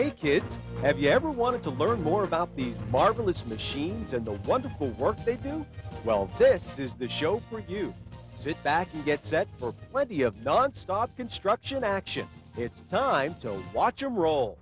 Hey kids, have you ever wanted to learn more about these marvelous machines and the wonderful work they do? Well, this is the show for you. Sit back and get set for plenty of non-stop construction action. It's time to watch 'em roll.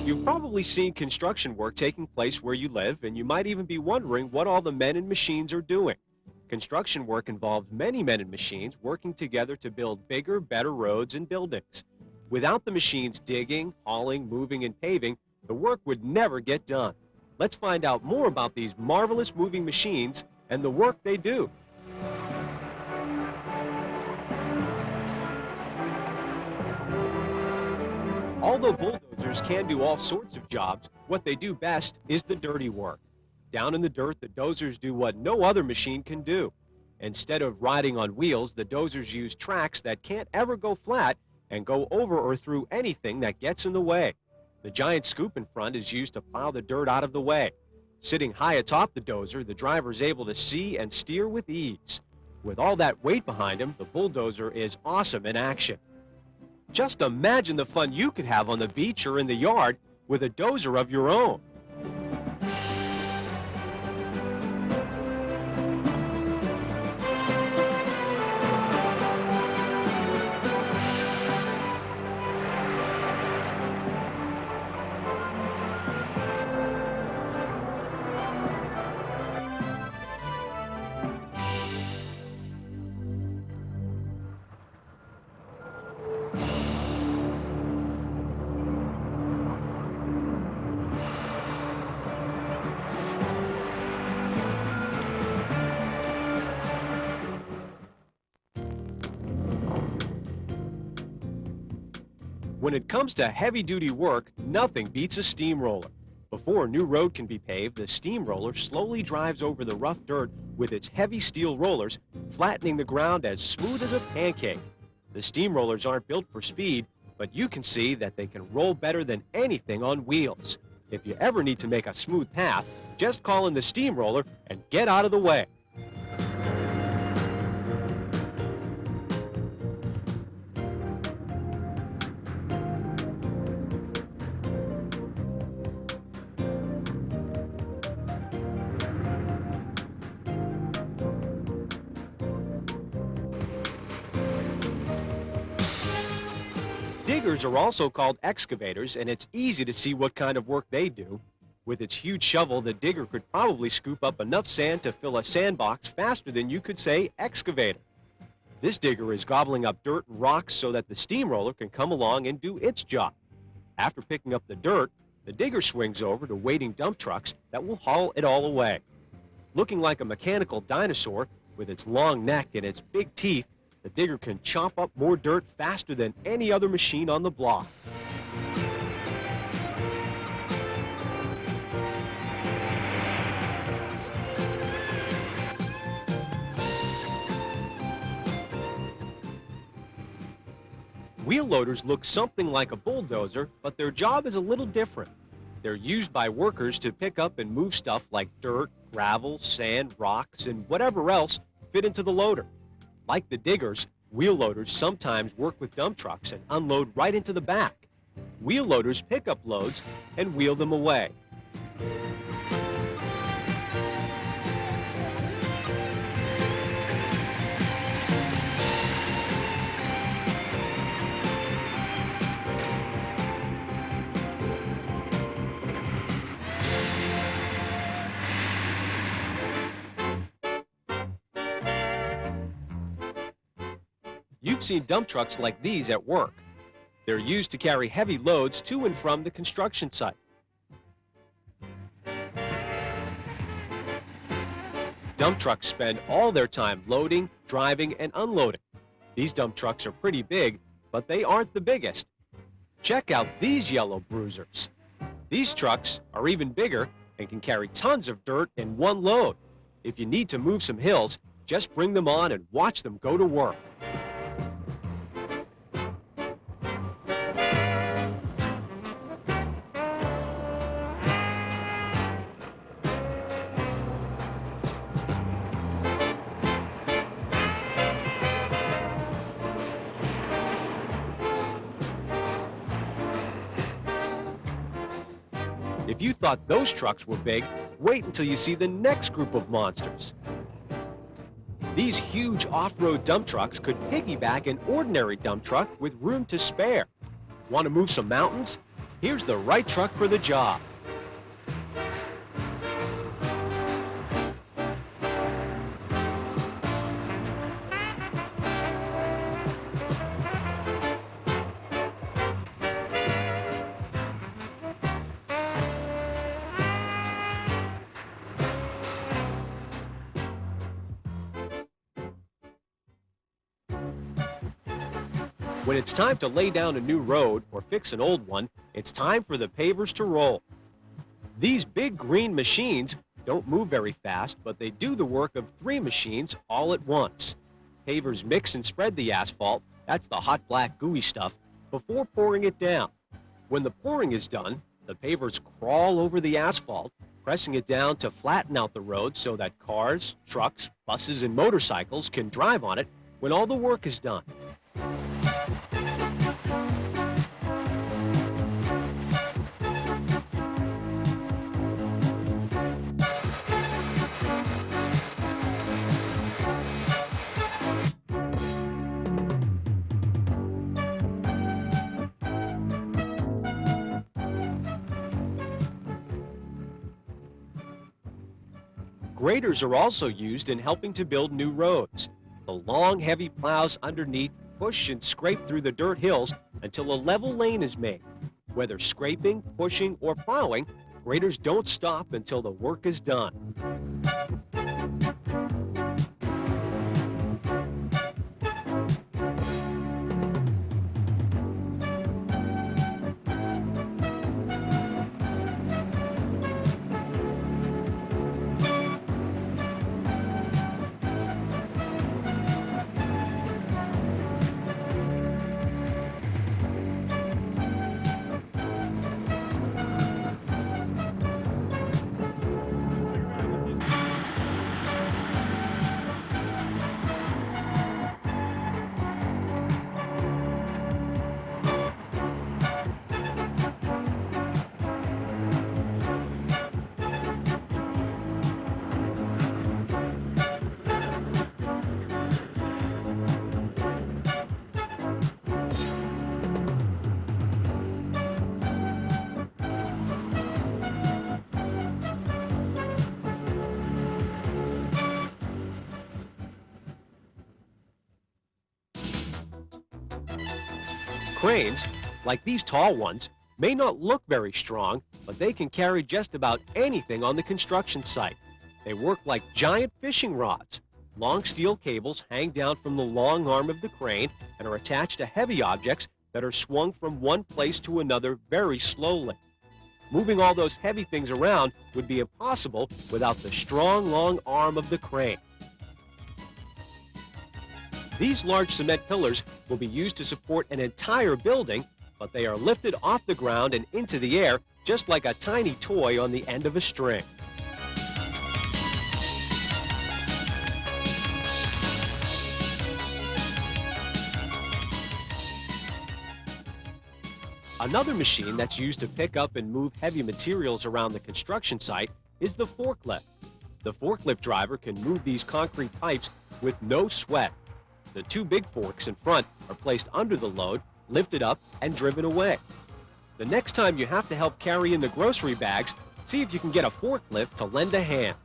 You've probably seen construction work taking place where you live, and you might even be wondering what all the men and machines are doing. Construction work involves many men and machines working together to build bigger, better roads and buildings. Without the machines digging, hauling, moving, and paving, the work would never get done. Let's find out more about these marvelous moving machines and the work they do. Although bulldozers can do all sorts of jobs, what they do best is the dirty work. Down in the dirt, the dozers do what no other machine can do. Instead of riding on wheels, the dozers use tracks that can't ever go flat and go over or through anything that gets in the way. The giant scoop in front is used to plow the dirt out of the way. Sitting high atop the dozer, the driver is able to see and steer with ease. With all that weight behind him, the bulldozer is awesome in action. Just imagine the fun you could have on the beach or in the yard with a dozer of your own. When it comes to heavy-duty work, nothing beats a steamroller. Before a new road can be paved, the steamroller slowly drives over the rough dirt with its heavy steel rollers, flattening the ground as smooth as a pancake. The steamrollers aren't built for speed, but you can see that they can roll better than anything on wheels. If you ever need to make a smooth path, just call in the steamroller and get out of the way. Diggers are also called excavators, and it's easy to see what kind of work they do. With its huge shovel, the digger could probably scoop up enough sand to fill a sandbox faster than you could say excavator. This digger is gobbling up dirt and rocks so that the steamroller can come along and do its job. After picking up the dirt, the digger swings over to waiting dump trucks that will haul it all away. Looking like a mechanical dinosaur with its long neck and its big teeth, the digger can chop up more dirt faster than any other machine on the block. Wheel loaders look something like a bulldozer, but their job is a little different. They're used by workers to pick up and move stuff like dirt, gravel, sand, rocks, and whatever else fit into the loader. Like the diggers, wheel loaders sometimes work with dump trucks and unload right into the back. Wheel loaders pick up loads and wheel them away. You've seen dump trucks like these at work. They're used to carry heavy loads to and from the construction site. Dump trucks spend all their time loading, driving, and unloading. These dump trucks are pretty big, but they aren't the biggest. Check out these yellow bruisers. These trucks are even bigger and can carry tons of dirt in one load. If you need to move some hills, just bring them on and watch them go to work. If you thought those trucks were big, wait until you see the next group of monsters. These huge off-road dump trucks could piggyback an ordinary dump truck with room to spare. Want to move some mountains? Here's the right truck for the job. When it's time to lay down a new road or fix an old one, it's time for the pavers to roll. These big green machines don't move very fast, but they do the work of 3 machines all at once. Pavers mix and spread the asphalt, that's the hot black gooey stuff, before pouring it down. When the pouring is done, the pavers crawl over the asphalt, pressing it down to flatten out the road so that cars, trucks, buses, and motorcycles can drive on it when all the work is done. Graders are also used in helping to build new roads. The long, heavy plows underneath push and scrape through the dirt hills until a level lane is made. Whether scraping, pushing, or plowing, graders don't stop until the work is done. Cranes, like these tall ones, may not look very strong, but they can carry just about anything on the construction site. They work like giant fishing rods. Long steel cables hang down from the long arm of the crane and are attached to heavy objects that are swung from one place to another very slowly. Moving all those heavy things around would be impossible without the strong, long arm of the crane. These large cement pillars will be used to support an entire building, but they are lifted off the ground and into the air just like a tiny toy on the end of a string. Another machine that's used to pick up and move heavy materials around the construction site is the forklift. The forklift driver can move these concrete pipes with no sweat. The two big forks in front are placed under the load, lifted up, and driven away. The next time you have to help carry in the grocery bags, see if you can get a forklift to lend a hand.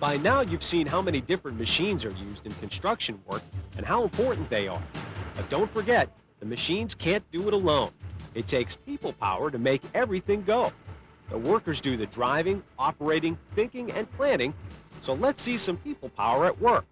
By now, you've seen how many different machines are used in construction work and how important they are. But don't forget, the machines can't do it alone. It takes people power to make everything go. The workers do the driving, operating, thinking, and planning. So let's see some people power at work.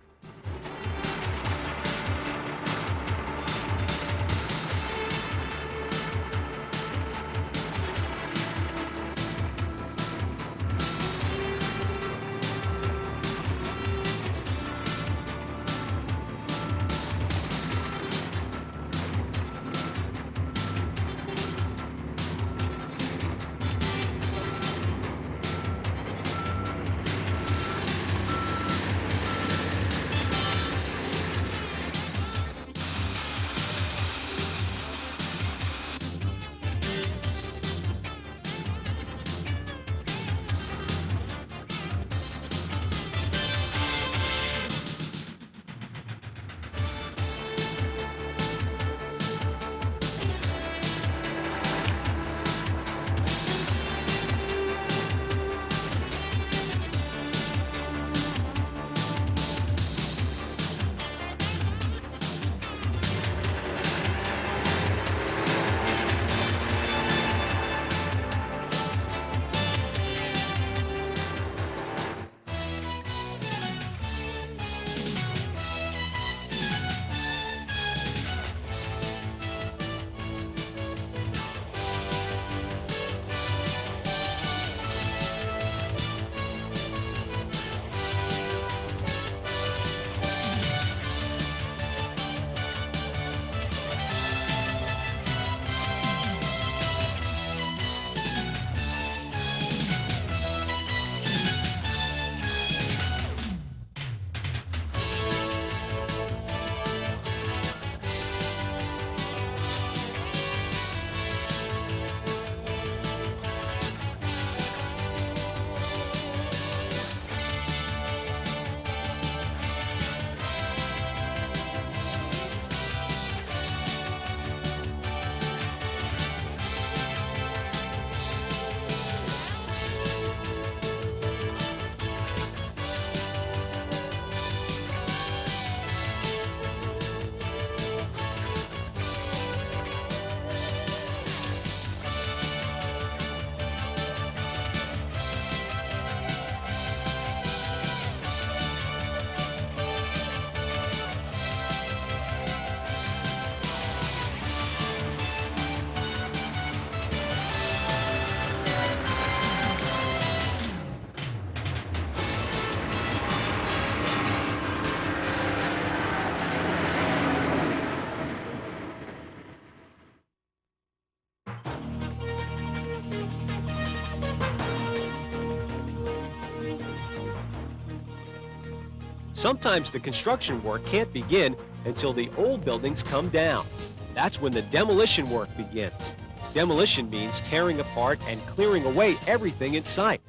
Sometimes the construction work can't begin until the old buildings come down. That's when the demolition work begins. Demolition means tearing apart and clearing away everything in sight.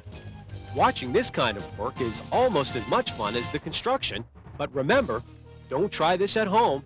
Watching this kind of work is almost as much fun as the construction, but remember, don't try this at home.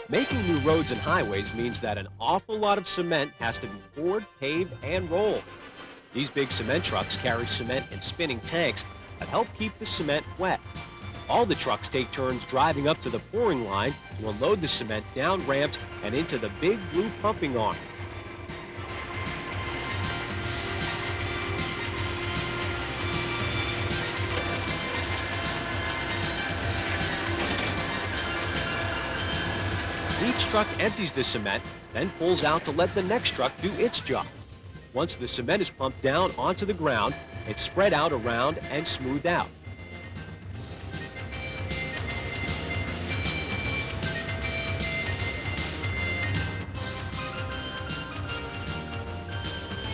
Making new roads and highways means that an awful lot of cement has to be poured, paved, and rolled. These big cement trucks carry cement in spinning tanks that help keep the cement wet. All the trucks take turns driving up to the pouring line to unload the cement down ramps and into the big blue pumping arm. Each truck empties the cement, then pulls out to let the next truck do its job. Once the cement is pumped down onto the ground, it's spread out around and smoothed out.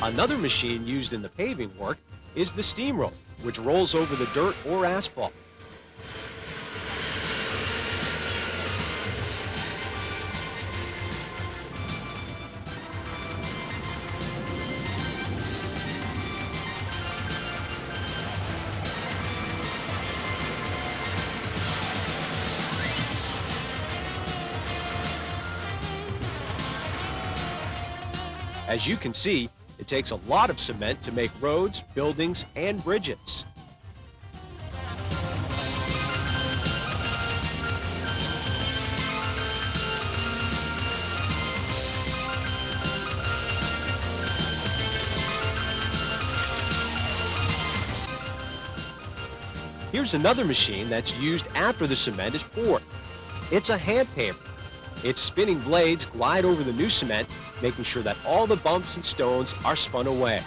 Another machine used in the paving work is the steamroller, which rolls over the dirt or asphalt. As you can see, it takes a lot of cement to make roads, buildings, and bridges. Here's another machine that's used after the cement is poured. It's a hand paver. Its spinning blades glide over the new cement, making sure that all the bumps and stones are spun away.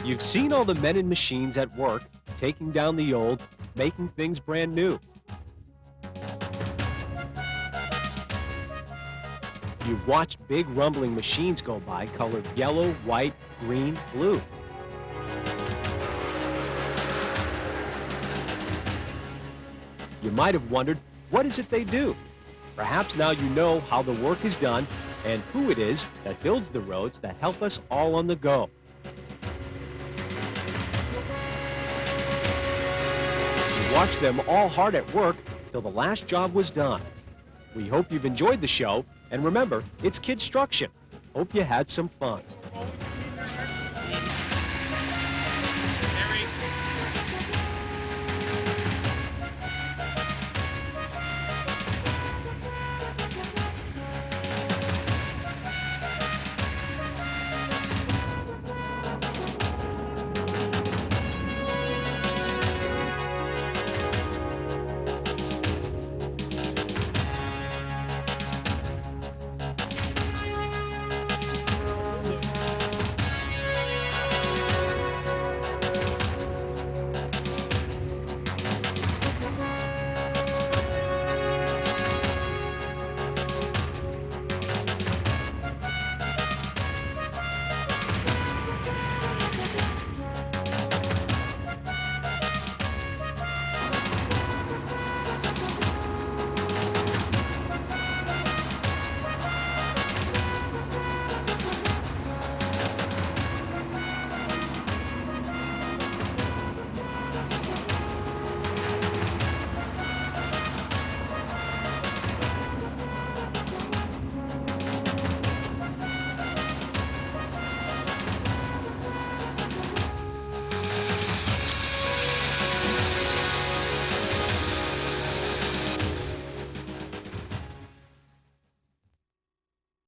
You've seen all the men and machines at work, taking down the old, making things brand new. You've watched big rumbling machines go by colored yellow, white, green, blue. You might have wondered, what is it they do? Perhaps now you know how the work is done and who it is that builds the roads that help us all on the go. Watch them all hard at work till the last job was done. We hope you've enjoyed the show, and remember, it's Kidstruction. Hope you had some fun.